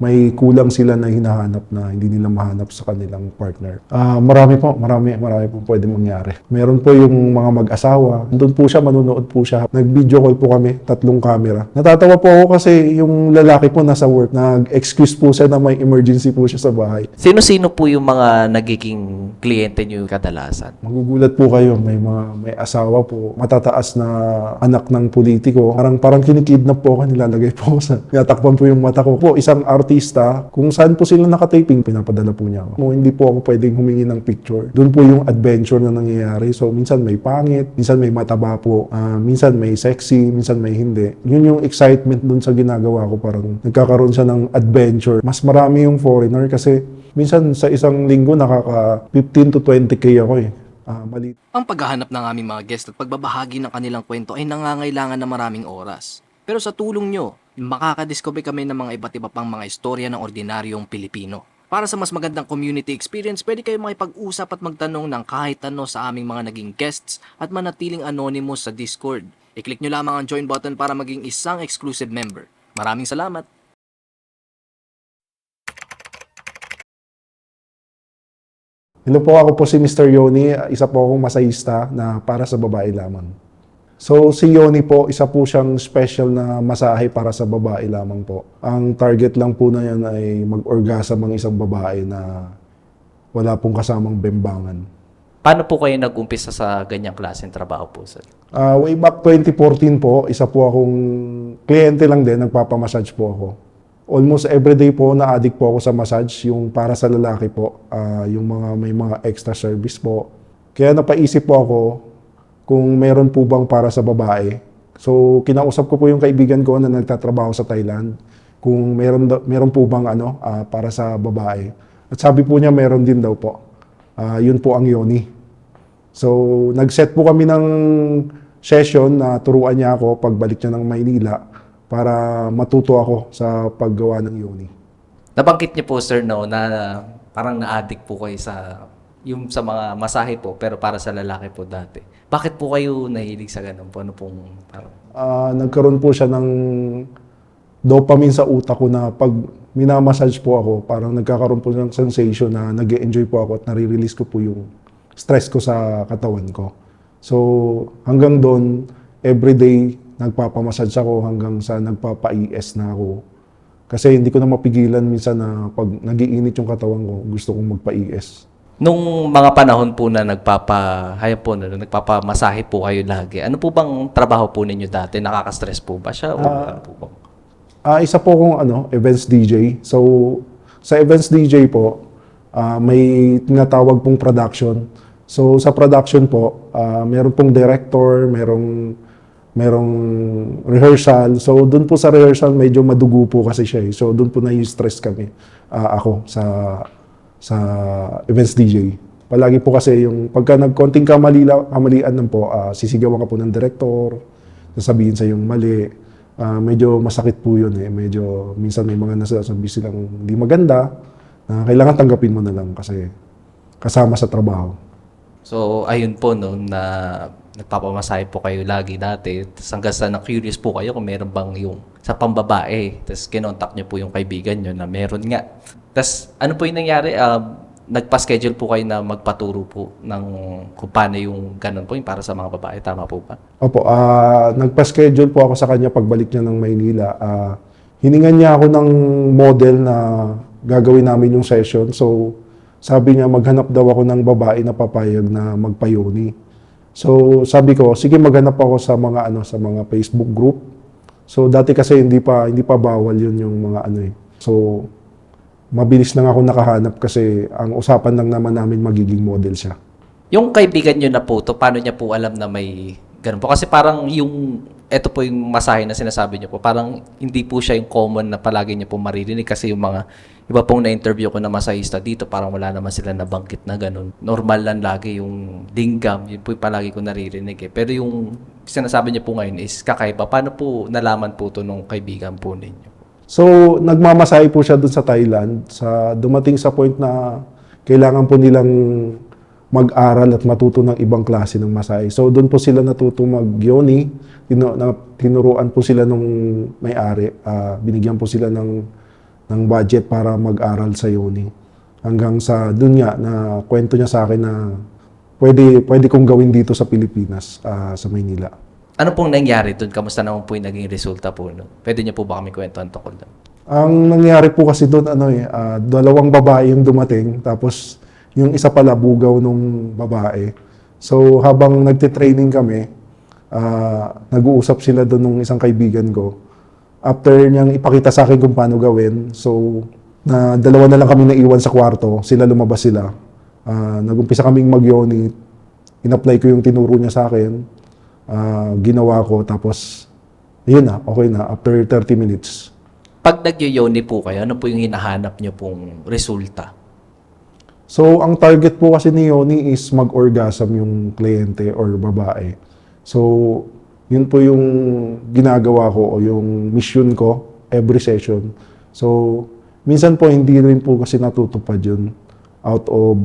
may kulang sila na hinahanap na hindi nila mahanap sa kanilang partner. Marami po pwede mangyari. Meron po yung mga mag-asawa, doon po siya, manunood po siya. Nag-video call po kami, 3 camera. Natatawa po ako kasi yung lalaki po nasa work, nag-excuse po siya na may emergency po siya sa bahay. Sino-sino po yung mga nagiging kliyente niyo kadalasan? Magugulat po kayo, may asawa po, matataas na anak ng politiko. Parang kinikidnap po ako, nilalagay po ako sa, natakpan po yung mata ko. Po, isang artista, kung saan po sila nakataping, pinapadala po niya ako. Hindi po ako pwedeng humingi ng picture. Doon po yung adventure na nangyayari. So, minsan may pangit, minsan may mataba po, minsan may sexy, minsan may hindi. Yun yung excitement doon sa ginagawa ko. Parang nagkakaroon siya ng adventure. Mas marami yung foreigner kasi minsan sa isang linggo nakaka 15 to 20K ako eh. Mali. Ang paghahanap ng aming mga guest at pagbabahagi ng kanilang kwento ay nangangailangan ng maraming oras. Pero sa tulong nyo, makakadiscover kami ng mga iba't iba pang mga istorya ng ordinaryong Pilipino. Para sa mas magandang community experience, pwede kayo makipag-usap at magtanong ng kahit ano sa aming mga naging guests at manatiling anonymous sa Discord. I-click nyo lamang ang join button para maging isang exclusive member. Maraming salamat! Hello po, ako po si Mr. Yoni, isa po akong masahista na para sa babae lamang. So si Yoni po, isa po siyang special na masahe para sa babae lamang po. Ang target lang po na yan ay mag-orgasm ang isang babae na wala pong kasamang bembangan. Paano po kayo nag-umpisa sa ganyang klaseng trabaho po, sir? Way back 2014 po, isa po akong kliyente lang din, nagpapamassage po ako. Almost everyday po na-addict po ako sa massage, yung para sa lalaki po, yung may mga extra service po. Kaya napaisip po ako kung meron po bang para sa babae. So kinausap ko po yung kaibigan ko na nagtatrabaho sa Thailand kung meron po bang para sa babae. At sabi po niya meron din daw po. Yun po ang Yoni. So nag-set po kami ng session na turuan niya ako pagbalik niya ng Maynila para matuto ako sa paggawa ng Yoni. Nabanggit niyo po, sir, no, na parang na-addict po kayo sa mga masahe po, pero para sa lalaki po dati. Bakit po kayo nahilig sa ganun po? Ano pong parang... Nagkaroon po siya ng dopamine sa utak ko na pag minamassage po ako, parang nagkakaroon po ng sensation na nag-e-enjoy po ako at nare-release ko po yung stress ko sa katawan ko. So hanggang doon, everyday, nagpapamassage ako hanggang sa nagpapa-IS na ako. Kasi hindi ko na mapigilan minsan na pag nagiinit yung katawan ko, gusto kong magpa-IS. Nung mga panahon po na nagpapamasahe po kayo lagi, ano po bang trabaho po ninyo dati? Nakaka-stress po ba siya? O ano po bang? Isa po akong events DJ. So, sa events DJ po, may tinatawag pong production. So, sa production po, meron pong director, merong rehearsal. So, doon po sa rehearsal, medyo madugo po kasi siya. So, doon po na-stress kami. Ako sa events DJ. Palagi po kasi yung pagka nagkonting kamalian lang po, sisigawan ka po ng director, sasabihin sa yung mali. Medyo masakit po yun eh. Medyo, minsan may mga nasasabi silang hindi maganda, na kailangan tanggapin mo na lang kasi kasama sa trabaho. So, ayun po, no, na nagpapamasahe po kayo lagi dati. Tapos hanggang sa na-curious po kayo kung meron bang yung sa pambabae. Tapos kinontak nyo po yung kaibigan nyo na meron nga. Tapos ano po yung nangyari? Nagpa-schedule po kayo na magpaturo po ng kung paano yung ganun po yung para sa mga babae. Tama po ba? Opo, nagpa-schedule po ako sa kanya pagbalik niya ng Maynila. Hiningan niya ako ng model na gagawin namin yung session. So, sabi niya maghanap daw ako ng babae na papayag na magpa-Yoni. So, sabi ko, sige maghanap ako sa mga Facebook group. So, dati kasi hindi pa bawal yun yung mga So, mabilis lang ako nakahanap kasi ang usapan lang naman namin magiging model siya. Yung kaibigan nyo na po to, paano niya po alam na may ganun po? Kasi parang eto po yung masahe na sinasabi niyo po, parang hindi po siya yung common na palagi niyo po maririnig kasi yung mga iba pong na-interview ko na masahista dito, parang wala naman sila nabanggit na ganun. Normal lang lagi yung dinggam, yun po yung palagi ko naririnig eh. Pero yung sinasabi niyo po ngayon is kakaiba. Paano po nalaman po to nung kaibigan po ninyo? So, nagmamasahe po siya dun sa Thailand. Dumating sa point na kailangan po nilang mag-aral at matuto ng ibang klase ng masahe. So, doon po sila natuto mag-Yoni. Tinuruan po sila nung may-ari. Binigyan po sila ng ng budget para mag-aral sa uni. Hanggang sa dun nga na kwento niya sa akin na pwede kong gawin dito sa Pilipinas, sa Maynila. Ano pong nangyari doon? Kamusta naman po yung naging resulta po nun? Pwede niyo po ba kami kwentuhan tungkol doon? Ang nangyari po kasi doon, dalawang babae yung dumating, tapos yung isa pala bugaw nung babae. So habang nagte-training kami, nag-uusap sila doon nung isang kaibigan ko. After niyang ipakita sa akin kung paano gawin, so dalawa na lang kami naiwan sa kwarto, sila lumabas sila. Nag-umpisa kaming mag-yoni, in-apply ko yung tinuro niya sa akin, ginawa ko, tapos yun na, okay na, after 30 minutes. Pag nag-yoni po kayo, ano po yung hinahanap niyo pong resulta? So, ang target po kasi ni Yoni is mag-orgasm yung kliyente or babae. So, yun po yung ginagawa ko o yung mission ko every session. So, minsan po hindi rin po kasi natutupad yun. Out of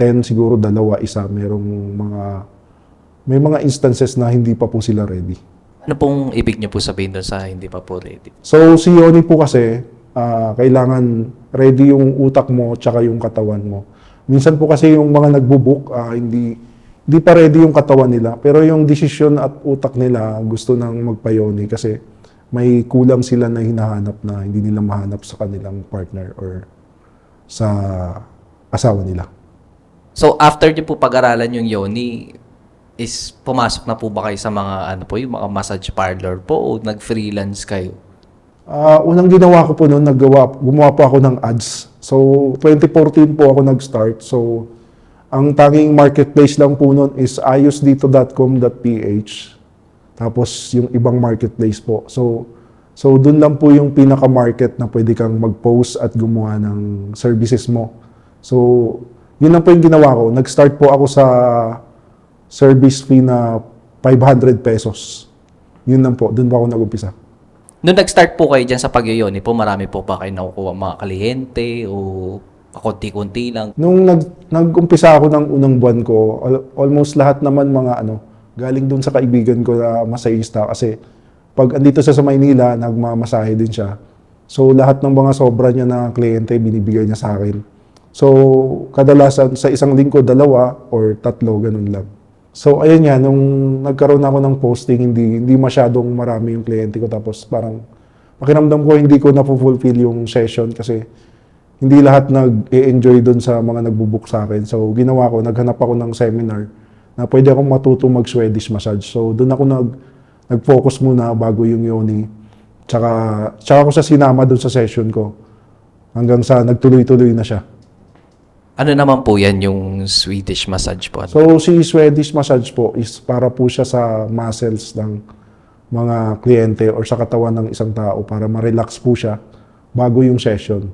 10, siguro dalawa, isa. May mga instances na hindi pa po sila ready. Ano pong ibig niyo po sabihin doon sa hindi pa po ready? So, si Yoni po kasi, kailangan ready yung utak mo tsaka yung katawan mo. Minsan po kasi yung mga nagbo-book, hindi pa ready yung katawan nila. Pero yung desisyon at utak nila gusto nang magpa-yoni kasi may kulang sila na hinahanap na hindi nila mahanap sa kanilang partner or sa asawa nila. So, after niyo po pag-aralan yung yoni, is pumasok na po ba kayo sa mga, yung mga massage parlor po o nag-freelance kayo? Unang ginawa ko po noon, gumawa po ako ng ads. So, 2014 po ako nag-start. So, ang tanging marketplace lang po noon is ayosdito.com.ph. Tapos, yung ibang marketplace po. So doon lang po yung pinaka-market na pwede kang mag-post at gumawa ng services mo. So, yun lang po yung ginawa ko. Nag-start po ako sa service fee na 500 pesos. Yun lang po. Doon po ako nag-umpisa. Nung nag-start po kayo dyan sa pag-yoni po, marami po ba kayo nakukuha mga kliyente o konti-kunti lang? Nung nag-umpisa ako ng unang buwan ko, almost lahat naman mga galing dun sa kaibigan ko na masahista kasi pag andito siya sa Maynila, nagmamasahe din siya. So lahat ng mga sobra niya na kliyente, binibigay niya sa akin. So kadalasan sa isang linggo, 2 or 3, ganun lang. So ayun nga, nung nagkaroon ako ng posting, hindi masyadong marami yung kliyente ko. Tapos parang pakiramdam ko hindi ko na-fulfill yung session kasi hindi lahat nag-e-enjoy doon sa mga nagbubook sa akin. So ginawa ko, naghanap ako ng seminar na pwede akong matuto mag-Swedish massage. So doon ako nag-focus muna bago yung yoni. Tsaka ako sa sinama doon sa session ko hanggang sa nagtuloy-tuloy na siya. Ano naman po yan yung Swedish massage po? So, si Swedish massage po is para po siya sa muscles ng mga kliyente or sa katawan ng isang tao para ma-relax po siya bago yung session.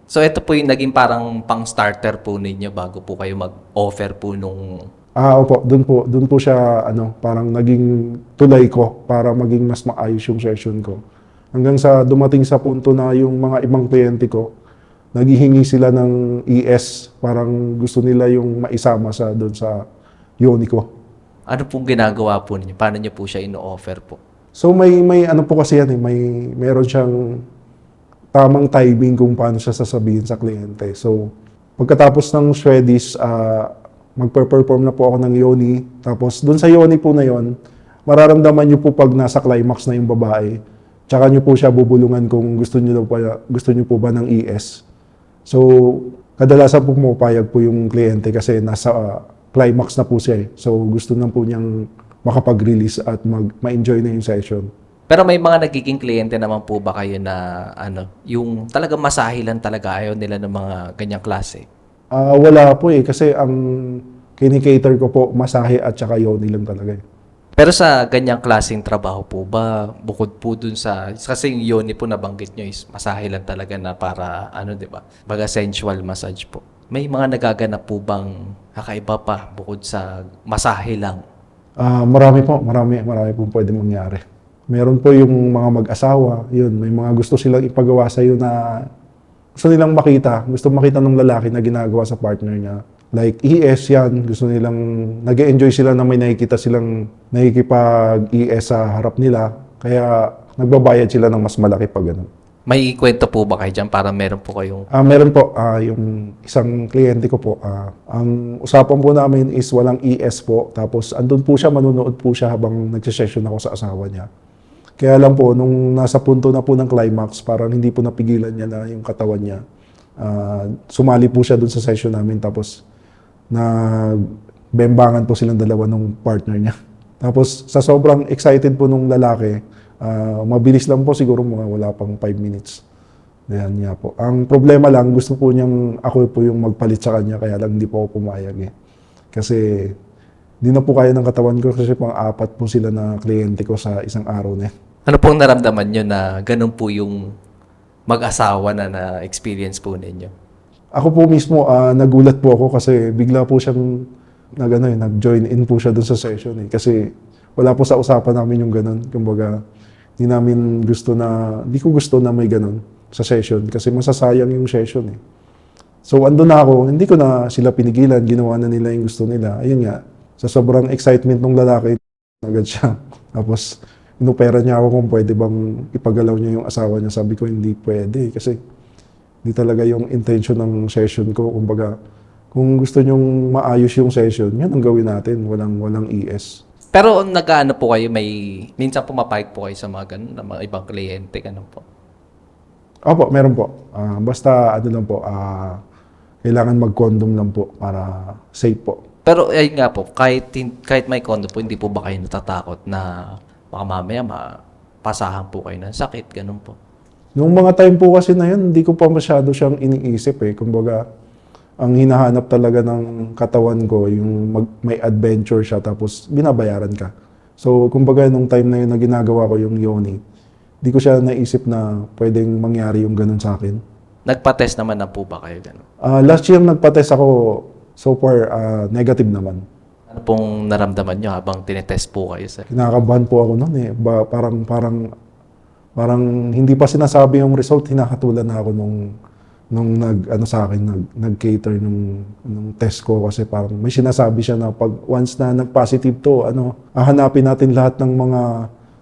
So, ito po yung naging parang pang-starter po ninyo bago po kayo mag-offer po nung... Opo, doon po siya parang naging tulay ko para maging mas maayos yung session ko. Hanggang sa dumating sa punto na yung mga ibang kliyente ko, naghihingi sila ng ES, parang gusto nila yung maisama doon sa yoni ko. Ano pong ginagawa po ninyo? Paano niyo po siya ino-offer po? So may po kasi yan meron siyang tamang timing kung paano siya sasabihin sa kliyente. So pagkatapos ng Swedish, magpe-perform na po ako ng yoni. Tapos doon sa yoni po na yon, mararamdaman niyo po pag nasa climax na yung babae. Tsaka niyo po siya bubulungan kung gusto niyo po ba ng ES. So, kadalasan po pumapayag po yung kliyente kasi nasa climax na po siya. So, gusto na po niyang makapag-release at ma-enjoy na yung session. Pero may mga nagiging kliyente naman po ba kayo na yung talaga masahe lang talaga ayaw nila ng mga ganyang klase? Wala po kasi ang kinikater ko po masahe at saka yoni lang talaga. Pero sa ganyang klaseng trabaho po ba, bukod po dun kasi yung yoni po nabanggit nyo is masahe lang talaga na para, di ba? Baga sensual massage po. May mga nagaganap po bang kakaiba pa bukod sa masahe lang? Marami po pwede mangyari. Meron po yung mga mag-asawa, may mga gusto silang ipagawa sa iyo na gusto nilang makita ng lalaki na ginagawa sa partner niya. Like ES yan, gusto nilang, nag-enjoy sila na may nakikita silang nakikipag-ES sa harap nila. Kaya nagbabayad sila ng mas malaki pag gano'n. May kwento po ba kayo dyan para meron po kayong... Meron po, yung isang kliyente ko po, ang usapan po namin is walang ES po, tapos andun po siya, manunood po siya habang nagsisession ako sa asawa niya. Kaya lang po, nung nasa punto na po ng climax, parang hindi po napigilan niya na yung katawan niya. Sumali po siya dun sa session namin, tapos nagbembangan po silang dalawa ng partner niya. Tapos sa sobrang excited po nung lalaki, mabilis lang po siguro mga wala pang 5 minutes. Ganyan niya po. Ang problema lang, gusto po niyang ako po yung magpalit sa kanya, kaya lang hindi po ako pumayag eh. Kasi hindi na po kaya ng katawan ko kasi pang-apat po sila na kliyente ko sa isang araw na. Ano pong naramdaman nyo na ganun po yung mag-asawa na na-experience po ninyo? Ako po mismo, nagulat po ako kasi bigla po siyang nag-join in po siya dun sa session eh. Kasi wala po sa usapan namin yung ganun. Kumbaga, hindi ko gusto na may ganun sa session kasi masasayang yung session eh. So, andun na ako, hindi ko na sila pinigilan, ginawa na nila yung gusto nila. Ayun nga, sa sobrang excitement ng lalaki, agad siya. Tapos, inopera niya ako kung pwede bang ipagalaw niya yung asawa niya. Sabi ko, hindi pwede kasi hindi talaga yung intention ng session ko. Kumbaga, kung gusto niyong maayos yung session, yan ang gawin natin, walang ES. Pero nag-ano po kayo, minsan pumapayag po kayo sa mga ganun, na mga ibang kliyente, ganun po. Opo, meron po. Basta lang po, kailangan mag-condom lang po para safe po. Pero ayun nga po, kahit may condo po, hindi po ba kayo natatakot na baka mamaya mapasahan po kayo ng sakit, ganun po? Nung mga time po kasi na yun, hindi ko pa masyado siyang iniisip eh. Kumbaga, ang hinahanap talaga ng katawan ko, yung may adventure siya tapos binabayaran ka. So, kumbaga, nung time na yun na ginagawa ko yung yoni, di ko siya naisip na pwedeng mangyari yung ganun sa akin. Nagpa-test naman na po ba kayo ganun? Last year nagpa-test ako, so far negative naman. Ano pong naramdaman nyo habang tinetest po kayo, sir? Kinakabahan po ako noon eh. Parang hindi pa sinasabi yung result, hinahatulan na ako nung nag-cater nung test ko kasi parang may sinasabi siya na pag once na nag-positive to, hahanapin natin lahat ng mga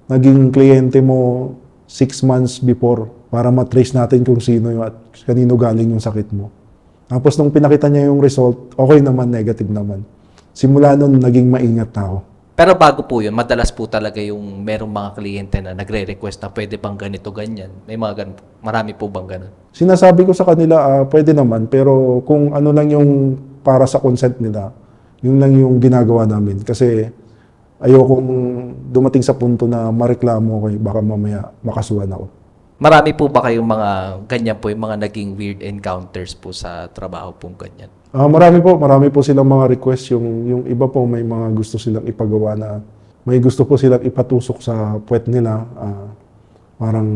naging kliyente mo 6 months before para matrace natin kung sino yung at kanino galing yung sakit mo. Tapos nung pinakita niya yung result, okay naman, negative naman. Simula nun, naging maingat na ako. Pero bago po yun, madalas po talaga yung merong mga kliyente na nagre-request na pwede bang ganito, ganyan. May mga ganun. Marami po bang ganun? Sinasabi ko sa kanila, pwede naman, pero kung ano lang yung para sa consent nila, yun lang yung ginagawa namin. Kasi ayokong dumating sa punto na mareklamo ko, baka mamaya makasuhan ako. Marami po ba kayong mga ganyan po, yung mga naging weird encounters po sa trabaho pong ganyan? Marami po silang mga request. Yung iba po may mga gusto silang ipagawa na may gusto po silang ipatusok sa puwet nila. Parang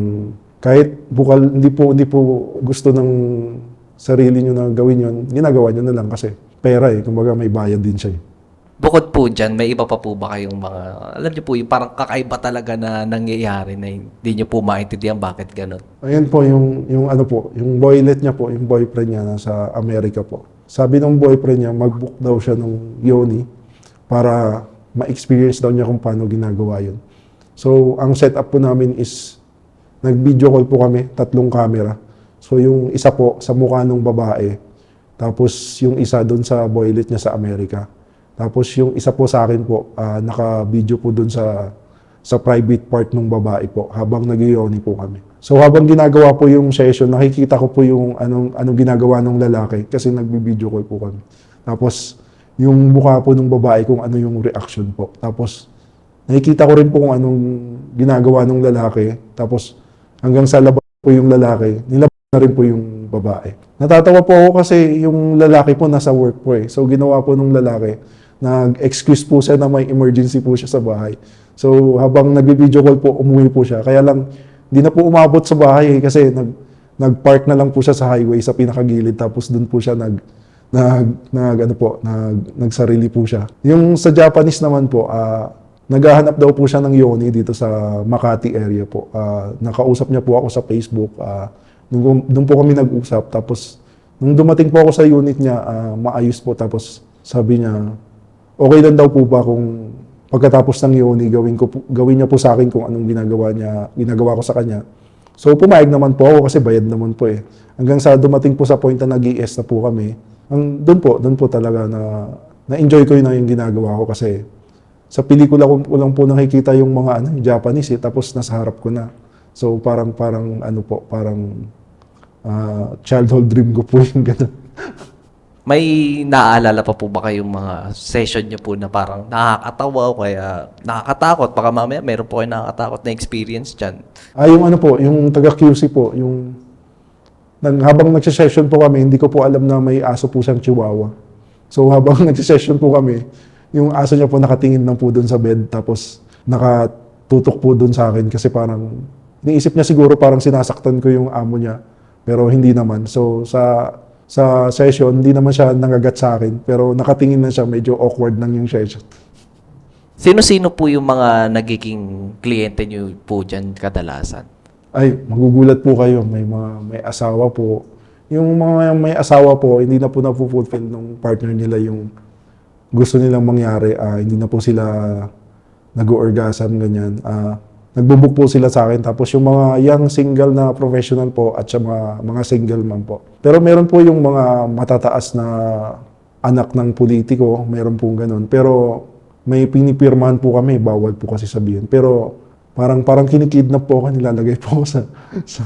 kahit bukal, hindi po gusto ng sarili nyo na gawin yun, ginagawa nyo na lang kasi pera eh. Kumbaga may bayad din siya eh. Bukod po dyan, may iba pa po ba kayong mga, alam niyo po, yung parang kakaiba talaga na nangyayari na hindi niyo po maintindihan bakit ganun? Ayun po, yung boylet niya po, yung boyfriend niya nasa Amerika po. Sabi ng boyfriend niya, mag-book daw siya ng yoni para ma-experience daw niya kung paano ginagawa yun. So, ang setup po namin is, nag-video call po kami, 3 camera. So, yung isa po sa mukha ng babae, tapos yung isa doon sa boylet niya sa Amerika. Tapos yung isa po sa akin po, naka-video po doon sa private part ng babae po, habang nag-yoni po kami. So habang ginagawa po yung session, nakikita ko po yung anong ginagawa ng lalaki kasi nagbi-video call po kami. Tapos yung mukha po ng babae kung ano yung reaction po. Tapos nakikita ko rin po kung anong ginagawa ng lalaki. Tapos hanggang sa labas po yung lalaki, nilabas na rin po yung babae. Natatawa po ako kasi yung lalaki po nasa work po eh. So ginawa po ng lalaki, nag-excuse po siya na may emergency po siya sa bahay. So habang nagbi-video call po, umuwi po siya. Kaya lang, di na po umabot sa bahay eh, kasi nag-park na lang po siya sa highway sa pinakagilid. Tapos doon po siya nagsarili po siya. Yung sa Japanese naman po, naghahanap daw po siya ng yoni dito sa Makati area po. Nakausap niya po ako sa Facebook. Doon po kami nag-usap. Tapos nung dumating po ako sa unit niya, maayos po. Tapos sabi niya, okay lang daw po ba kung pagkatapos ng yoni, gawin niya po sa akin kung anong ginagawa ko sa kanya. So pumayag naman po ako kasi bayad naman po eh. Hanggang sa dumating po sa point na nag-ES na po kami, doon po talaga na-enjoy ko yun na yung ginagawa ko kasi sa pelikula ko lang po nakikita yung mga yung Japanese eh, tapos nasa harap ko na. So parang childhood dream ko po yung gano'n. May naaalala pa po ba kayong mga session niyo po na parang nakakatawa o kaya nakakatakot? Baka mamaya meron po kayo nakakatakot na experience dyan. Yung yung taga QC po, habang nagsisession po kami, hindi ko po alam na may aso po siyang chihuahua. So habang nagsisession po kami, yung aso niya po nakatingin lang po doon sa bed, tapos nakatutok po doon sa akin kasi parang, iniisip niya siguro parang sinasaktan ko yung amo niya, pero hindi naman. So sa session, hindi naman siya nangagat sa akin, pero nakatingin na siya, medyo awkward lang yung session. Sino-sino po yung mga nagiging kliyente niyo po dyan kadalasan? Ay, magugulat po kayo, may asawa po. Yung mga may asawa po, hindi na po na-fulfill ng partner nila yung gusto nilang mangyari. Hindi na po sila nag-orgasm, ganyan. Nagbubuk po sila sa akin. Tapos yung mga young single na professional po at sa mga single man po. Pero meron po yung mga matataas na anak ng politiko, meron po ganun. Pero may pinipirmahan po kami, bawal po kasi sabihin. Pero parang kinikidnap po ako, nilalagay po ako sa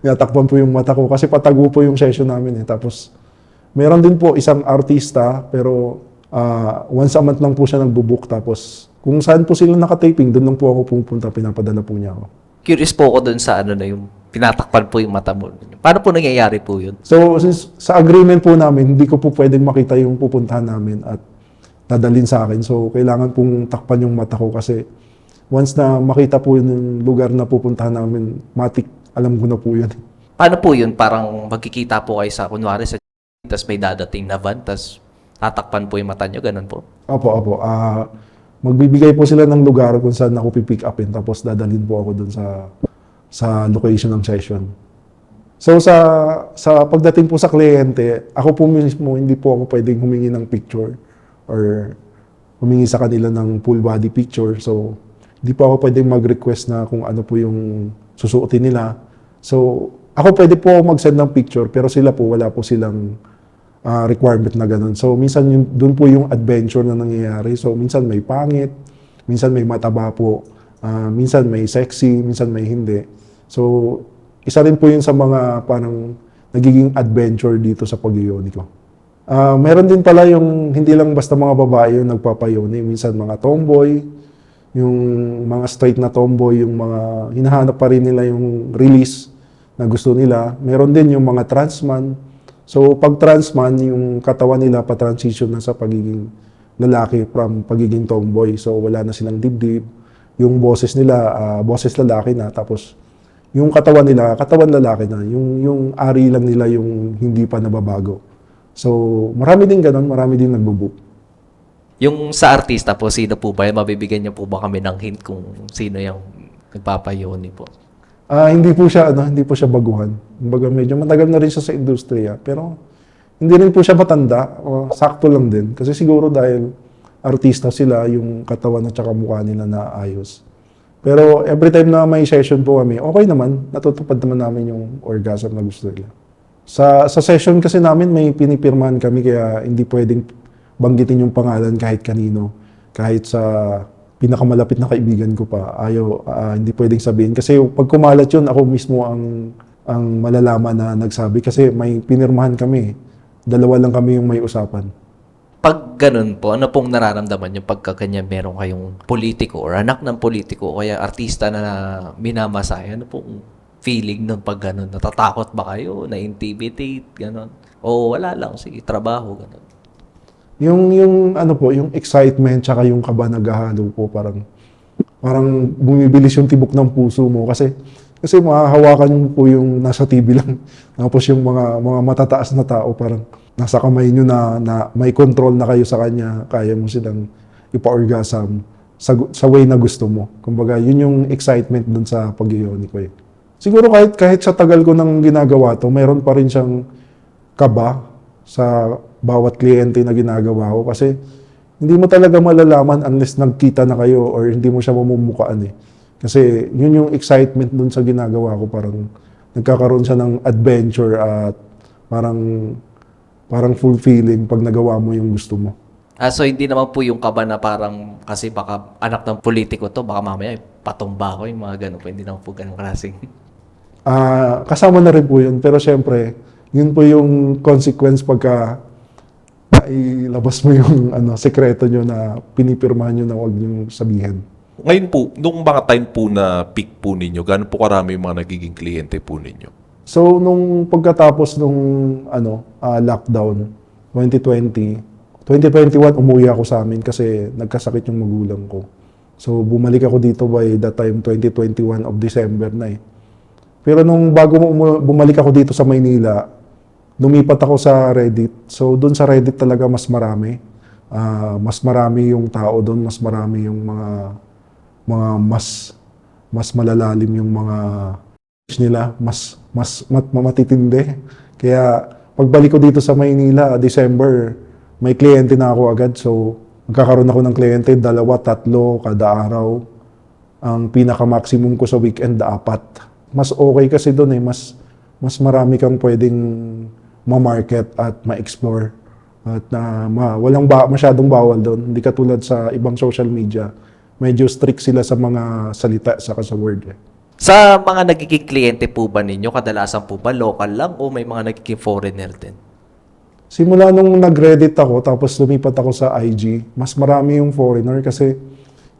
natakpan po yung mata ko kasi patago po yung session namin eh. Tapos meron din po isang artista pero once a month lang po siya nagbubuk. Tapos kung saan po sila nakataping, doon lang po ako pupunta, pinapadala po niya ako. Curious po ako dun sa yung tinatakpan po yung mata mo. Paano po nangyayari po yun? So since sa agreement po namin, hindi ko po pwedeng makita yung pupuntahan namin at dadalhin sa akin. So kailangan pong takpan yung mata ko kasi once na makita po yung lugar na pupuntahan namin, matik, alam ko na po yun. Paano po yun? Parang magkikita po kayo sa, kunwari sa tas may dadating na van, tas tatakpan po yung mata nyo, ganun po? Opo. Magbibigay po sila ng lugar kung saan ako pipick upin tapos dadalhin po ako dun sa location ng session. So sa pagdating po sa kliyente, ako po mismo hindi po ako pwedeng humingi ng picture or humingi sa kanila ng full body picture. So hindi po ako pwedeng mag-request na kung ano po yung susuotin nila. So ako pwede po mag-send ng picture pero sila po wala po silang requirement na ganun. So, minsan doon po yung adventure na nangyayari. So, minsan may pangit, minsan may mataba po, minsan may sexy, minsan may hindi. So, isa rin po yun sa mga parang nagiging adventure dito sa pag-yoni ko. Meron din pala yung hindi lang basta mga babae yung nagpapayoni. Minsan mga tomboy, yung mga straight na tomboy, yung mga hinahanap pa rin nila yung release na gusto nila. Meron din yung mga transman. So, pag trans man, yung katawan nila pa-transition na sa pagiging lalaki from pagiging tomboy. So, wala na silang dibdib. Yung boses nila, boses lalaki na. Tapos, yung katawan nila, katawan lalaki na. Yung ari lang nila yung hindi pa nababago. So, marami din ganun, marami din nagbubook. Yung sa artista po, sino po ba? Mabibigyan niyo po ba kami ng hint kung sino yung nagpapayoni po? Hindi po siya baguhan. Kumbaga medyo matagal na rin siya sa industriya, pero hindi rin po siya matanda, sakto lang din. Kasi siguro dahil artista sila, yung katawan at saka mukha nila na ayos. Pero every time na may session po kami, okay naman, natutupad naman namin yung orgasm na gusto nila. Sa session kasi namin may pinipirmahan kami kaya hindi pwedeng banggitin yung pangalan kahit kanino, kahit sa pinakamalapit na kaibigan ko pa, hindi pwedeng sabihin. Kasi pag kumalat yun, ako mismo ang malalaman na nagsabi. Kasi may pinirmahan kami. Dalawa lang kami yung may usapan. Pag ganun po, ano pong nararamdaman nyo pagka ganyan meron kayong politiko or anak ng politiko o kaya artista na minamasaya? Ano pong feeling nun pag ganun? Natatakot ba kayo? Na-intimidate? Ganun? O wala lang, sige, trabaho, ganun. Yung excitement tsaka yung kaba naghahalo po, parang bumibilis yung tibok ng puso mo kasi mahahawakan mo po yung nasa TV lang. Tapos yung mga matataas na tao parang nasa kamay nyo na may control na kayo sa kanya, kaya mo silang ipa-orgasm sa way na gusto mo. Kumbaga, yun yung excitement dun sa pag-ioni ko eh. Siguro kahit sa tagal ko nang ginagawa to, mayroon pa rin siyang kaba sa bawat kliyente na ginagawa ko kasi hindi mo talaga malalaman unless nagkita na kayo or hindi mo siya mamumukaan eh. Kasi yun yung excitement dun sa ginagawa ko. Parang nagkakaroon siya ng adventure at parang parang fulfilling pag nagawa mo yung gusto mo. So hindi naman po yung kaba na parang kasi baka anak ng politiko to, baka mamaya patumba ko yung mga ganun po. Hindi naman po ganun klaseng. Kasama na rin po yun. Pero syempre, yun po yung consequence pagka ilabas mo yung sekreto nyo na pinipirmahan nyo na huwag nyo sabihin. Ngayon po, nung mga time po na peak po ninyo, gaano po karami yung mga nagiging kliyente po ninyo? So, nung pagkatapos nung lockdown, 2021, umuwi ako sa amin kasi nagkasakit yung magulang ko. So, bumalik ako dito by that time, 2021 of December na eh. Pero nung bago bumalik ako dito sa Maynila, lumipat ako sa Reddit. So, doon sa Reddit talaga mas marami. Mas marami yung tao doon, mas marami yung mga mas malalalim yung mga nila, mas matitindi. Kaya pagbalik ko dito sa Maynila, December, may kliyente na ako agad. So, magkakaroon ako ng kliyente, 2, 3 kada araw. Ang pinaka-maximum ko sa weekend, 4. Mas okay kasi doon eh, mas marami kang pwedeng ma-market at ma-explore. At walang masyadong bawal doon. Hindi katulad sa ibang social media. Medyo strict sila sa mga salita saka sa word eh. Sa mga nagiging kliyente po ba ninyo, kadalasan po ba local lang o may mga nagiging foreigner din? Simula nung nag-Reddit ako, tapos lumipat ako sa IG, mas marami yung foreigner kasi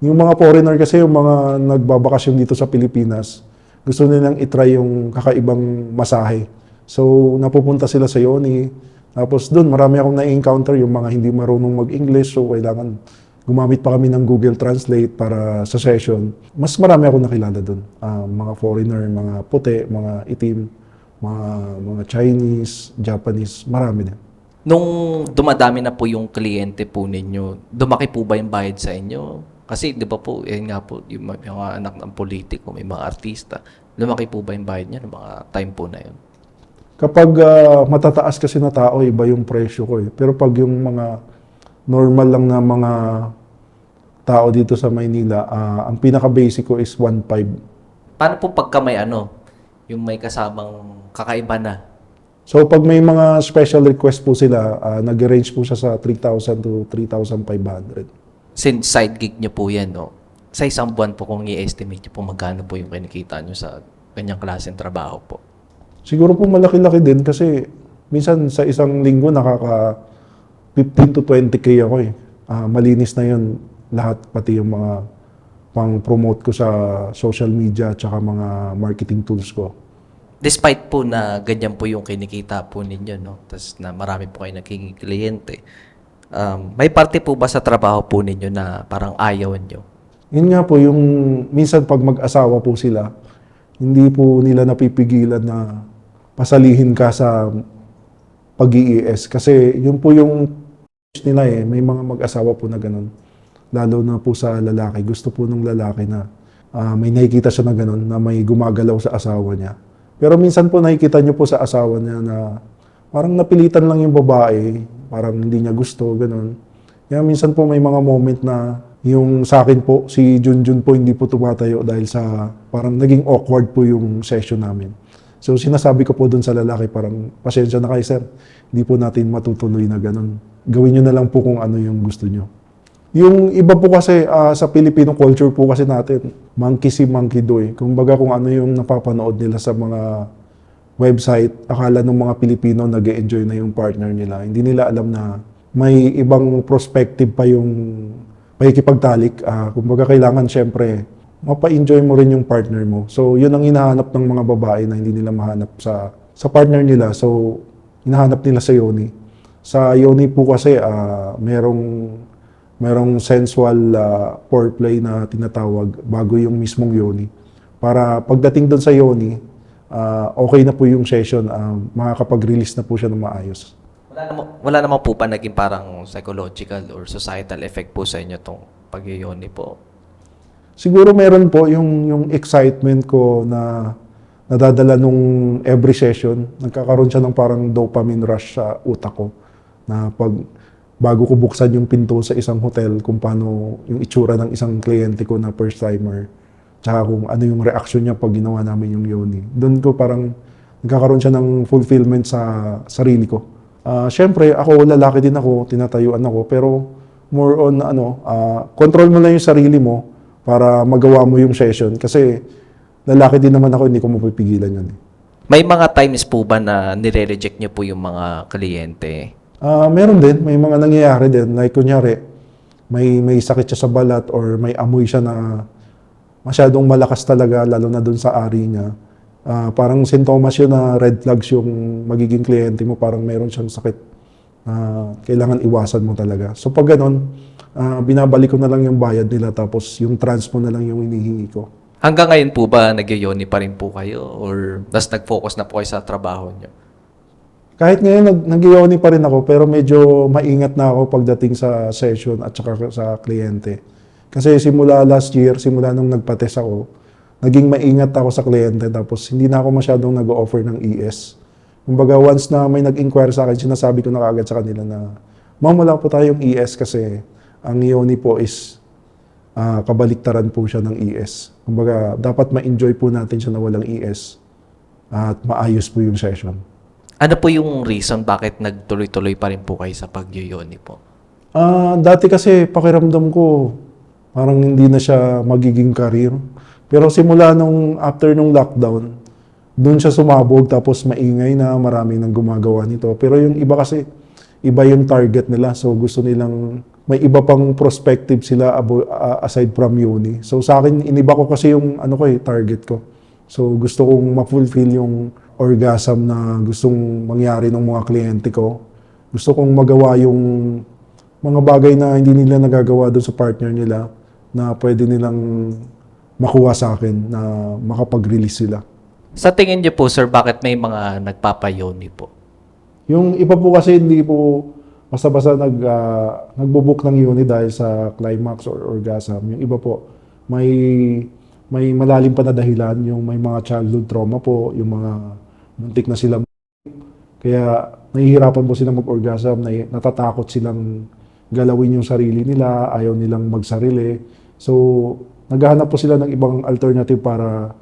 yung mga foreigner kasi yung mga nagbabakasyon dito sa Pilipinas, gusto nilang itry yung kakaibang masahe. So, napupunta sila sa Yoni. Tapos doon, marami akong na-encounter yung mga hindi marunong mag-English. So, kailangan gumamit pa kami ng Google Translate para sa session. Mas marami akong nakilala doon. Mga foreigner, mga puti, mga itim, mga Chinese, Japanese, marami din. Nung dumadami na po yung kliyente po ninyo, dumaki po ba yung bayad sa inyo? Kasi di ba po, yun nga po, yung mga anak ng politiko, may mga artista, lumaki po ba yung bayad niya ng mga time po na yun? Kapag matataas kasi na tao, iba yung presyo ko eh. Pero pag yung mga normal lang na mga tao dito sa Maynila, ang pinaka-basic ko is 1.5. Paano po pagka may yung may kasamang kakaiba na? So pag may mga special request po sila, nag-range po siya sa 3,000 to 3,500. Since side gig nyo po yan, no? Sa isang buwan po kung i-estimate nyo po magkano po yung kinikita nyo sa ganyang klaseng trabaho po? Siguro po malaki-laki din kasi minsan sa isang linggo nakaka 15 to 20K ako eh. Malinis na yun lahat, pati yung mga pang-promote ko sa social media at mga marketing tools ko. Despite po na ganyan po yung kinikita po ninyo, no? Tapos na marami po kayo naging kliyente, may parte po ba sa trabaho po ninyo na parang ayaw nyo? Yun nga po, yung minsan pag mag-asawa po sila, hindi po nila napipigilan na pasalihin ka sa pag-iis. Kasi yun po yung nila eh, may mga mag-asawa po na ganun. Lalo na po sa lalaki. Gusto po ng lalaki na may nakikita siya na ganun, na may gumagalaw sa asawa niya. Pero minsan po nakikita niyo po sa asawa niya na parang napilitan lang yung babae, parang hindi niya gusto, ganun. Kaya minsan po may mga moment na yung sa akin po, si Junjun po hindi po tumatayo dahil sa parang naging awkward po yung session namin. So sinasabi ko po dun sa lalaki, parang pasensya na kayo sir, hindi po natin matutuloy na ganun. Gawin nyo na lang po kung ano yung gusto nyo. Yung iba po kasi sa Filipino culture po kasi natin, monkey see, monkey do eh. Kumbaga kung ano yung napapanood nila sa mga website, akala ng mga Pilipino nag-e-enjoy na yung partner nila. Hindi nila alam na may ibang perspective pa yung pakikipagtalik. Kumbaga kailangan syempre, mapa-enjoy mo rin yung partner mo. So yun ang hinahanap ng mga babae na hindi nila mahanap sa partner nila. So hinahanap nila sa Yoni. Sa Yoni po kasi merong sensual foreplay na tinatawag bago yung mismong Yoni. Para pagdating doon sa Yoni, okay na po yung session, makakapag-release na po siya ng maayos. Wala naman po pa naging parang psychological or societal effect po sa inyo itong pag-yoni po? Siguro meron po yung excitement ko na nadadala nung every session. Nagkakaroon siya ng parang dopamine rush sa utak ko. Na bago ko buksan yung pinto sa isang hotel, kung paano yung itsura ng isang kliyente ko na first timer. tsaka kung ano yung reaction niya pag ginawa namin yung yoni. Doon ko parang nagkakaroon siya ng fulfillment sa sarili ko. Siyempre, ako, lalaki din ako, tinatayuan ako, pero more on, control mo lang yung sarili mo para magawa mo yung session. Kasi lalaki din naman ako, hindi ko mapipigilan yun. May mga times po ba na nire-reject niyo po yung mga kliyente? Meron din, may mga nangyayari din. Like, kunyari, may sakit siya sa balat or may amoy siya na masyadong malakas talaga, lalo na dun sa ari niya. Parang sintomas yun na red flags yung magiging kliyente mo, parang meron siyang sakit na kailangan iwasan mo talaga. So pag ganun, binabalik ko na lang yung bayad nila tapos yung trans mo na lang yung hinihingi ko. Hanggang ngayon po ba nagyayoni pa rin po kayo or tas nag-focus na po kayo sa trabaho niyo? Kahit ngayon, nag-ioni pa rin ako, pero medyo maingat na ako pagdating sa session at saka sa kliyente. Kasi simula last year, simula nung nagpa-test ako, naging maingat ako sa kliyente tapos hindi na ako masyadong nag-offer ng ES. Kumbaga, once na may nag-inquire sa akin, sinasabi ko na kaagad sa kanila na, ma'am, wala po tayong ES kasi ang yoni po is kabaliktaran po siya ng ES. Kumbaga, dapat ma-enjoy po natin siya na walang ES at maayos po yung session. Ano po yung reason bakit nagtuloy-tuloy pa rin po kayo sa pag-yoni po? Dati kasi pakiramdam ko parang hindi na siya magiging career. Pero simula after nung lockdown, doon siya sumabog tapos maingay na marami nang gumagawa nito. Pero yung iba kasi, iba yung target nila. So gusto nilang may iba pang perspective sila aside from uni. So sa akin, iniba ko kasi yung target ko. So gusto kong ma-fulfill yung orgasm na gustong mangyari ng mga kliyente ko. Gusto kong magawa yung mga bagay na hindi nila nagagawa doon sa partner nila na pwede nilang makuha sa akin na makapag-release sila. Sa tingin niyo po, sir, bakit may mga nagpapayoni po? Yung iba po kasi hindi po basta-basta nagbo-book ng uni dahil sa climax or orgasm. Yung iba po, may malalim pa na dahilan, yung may mga childhood trauma po, yung mga muntik na sila. Kaya nahihirapan po sila mag-orgasm, natatakot silang galawin yung sarili nila, ayaw nilang magsarili. So, naghahanap po sila ng ibang alternative para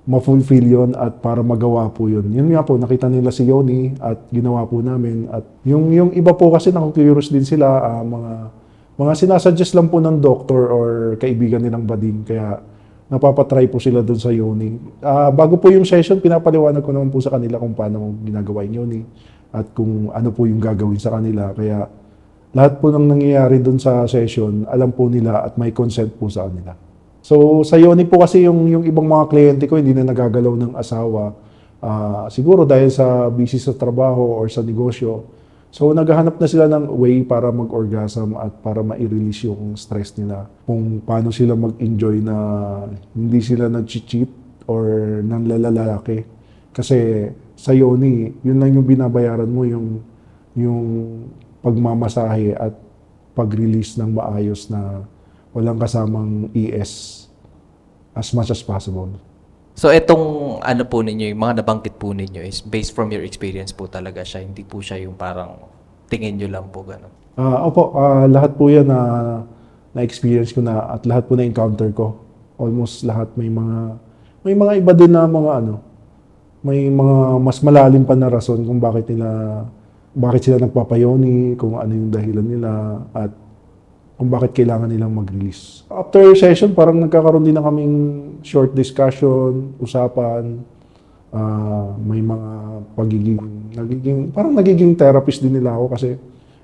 ma-fulfill yun at para magawa po yun. Yun nga po, nakita nila si Yoni at ginawa po namin. At yung iba po kasi naku-curious din sila, mga sinasuggest lang po ng doktor or kaibigan nilang bading. Kaya napapatry po sila doon sa Yoni. Bago po yung session, pinapaliwanag ko naman po sa kanila kung paano ginagawa yung Yoni at kung ano po yung gagawin sa kanila. Kaya lahat po ng nangyayari doon sa session, alam po nila at may consent po sa kanila. So sa Yoni po kasi yung ibang mga kliyente ko hindi na nagagalaw ng asawa. Siguro dahil sa busy sa trabaho or sa negosyo. So naghahanap na sila ng way para mag-orgasm at para ma-release yung stress nila. Kung paano sila mag-enjoy na hindi sila nag-cheat or nanlalalaki. Kasi sa Yoni, yun lang yung binabayaran mo, yung pagmamasahe at pag-release ng maayos na walang kasamang ES as much as possible. So itong ano po ninyo, yung mga nabanggit po ninyo is based from your experience po talaga siya. Hindi po siya yung parang tingin nyo lang po gano'n. Opo, lahat po yan na-experience ko na at lahat po na-encounter ko. Almost lahat may mga iba din na may mga mas malalim pa na rason kung bakit sila nagpapayoni, kung ano yung dahilan nila at kung bakit kailangan nilang mag-release. After session, parang nagkakaroon din na kaming short discussion, usapan, may mga parang nagiging therapist din nila ako kasi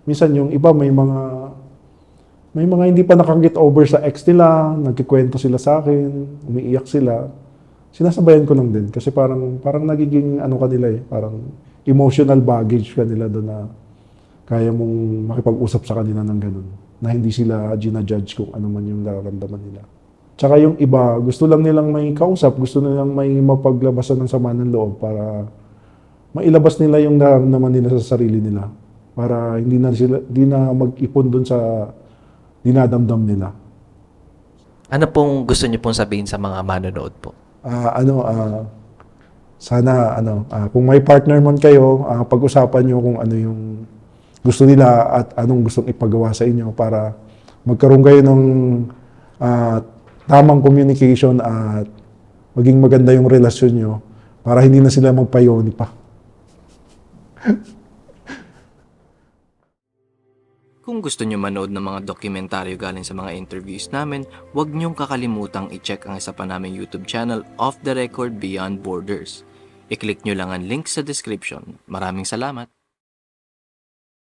minsan yung iba may mga hindi pa nakag-get over sa ex nila, nagkikwento sila sa akin, umiiyak sila. Sinasabayan ko lang din kasi parang nagiging kanila parang emotional baggage kanila doon na kaya mong makipag-usap sa kanila ng ganun. Na hindi sila ginajudge kung ano man yung nararamdaman nila. Tsaka yung iba, gusto lang nilang may kausap, gusto nilang may mapaglabasan ng sama ng loob para mailabas nila yung nararamdaman nila sa sarili nila. Para hindi na mag-ipon dun sa dinadamdam nila. Ano pong gusto niyo pong sabihin sa mga manonood po? Sana kung may partner man kayo, pag-usapan nyo kung ano yung gusto nila at anong gustong ipagawa sa inyo para magkaroon kayo ng tamang communication at maging maganda yung relasyon nyo para hindi na sila magpayoni pa. Kung gusto nyo manood ng mga dokumentaryo galing sa mga interviews namin, huwag nyong kakalimutang i-check ang isa pa naming YouTube channel, Off the Record Beyond Borders. I-click nyo lang ang link sa description. Maraming salamat!